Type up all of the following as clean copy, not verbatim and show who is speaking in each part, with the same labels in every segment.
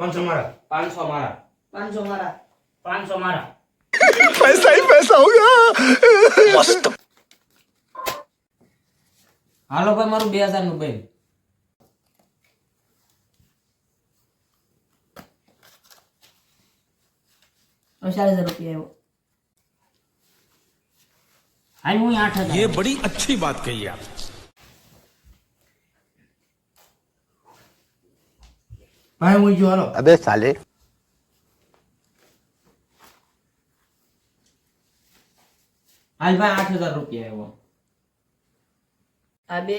Speaker 1: 500 મારા
Speaker 2: 500 મારા
Speaker 3: 500 મારા
Speaker 4: 500 મારા
Speaker 5: पैसा ही पैसा होगा मस्त।
Speaker 2: હાલો ભાઈ મારું 2000 નું બેન
Speaker 3: હવે 4000 રૂપિયા આવ્યો
Speaker 4: હાલ હું 8000
Speaker 5: ये बड़ी अच्छी बात कही आप।
Speaker 1: ભાઈ હું જો હાલો
Speaker 6: अबे साले
Speaker 2: હાલ ભાઈ 8000 રૂપિયા આવ્યો
Speaker 3: આ બે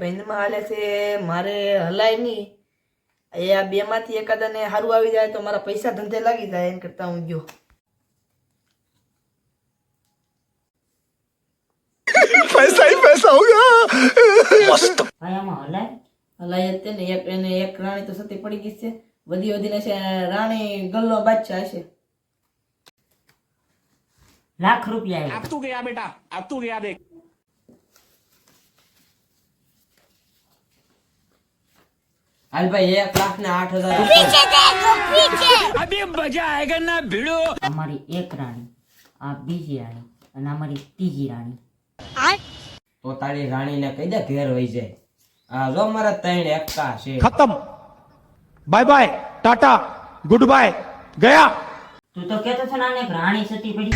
Speaker 3: ભાઈમાં હાલે છે મારે હલાય નહીં એ આ બે માંથી એકાદાને સારું આવી જાય તો મારા પૈસા ધંધે લાગી જાય એમ કરતા હું ગયો
Speaker 5: पैसा ही पैसा होगा मस्त।
Speaker 4: ભાઈ આમાં હલાય
Speaker 3: હલાય જ તે ને એક એને એક રાણી તો સતી પડી ગઈ છે વધી વધીને છે રાણી ગલ્લો બાદશાહ હશે
Speaker 4: લાખ રૂપિયા આવ્યો
Speaker 5: तू गया बेटा अब तू गया देख।
Speaker 2: હાલ ભાઈ 1 લાખ ને 8000
Speaker 5: अभी मजा आएगा ना भिड़ो।
Speaker 4: અમારી એક રાણી આ બીજી રાણી અને અમારી ત્રીજી રાણી
Speaker 2: તો તારી રાણીને કહી દે ઘેર વહી જાય આ જો મારા 3 એકા છે
Speaker 5: खत्म bye bye tata good bye गया।
Speaker 4: તું તો કહેતો છે ને આને એક રાણી સતી પડી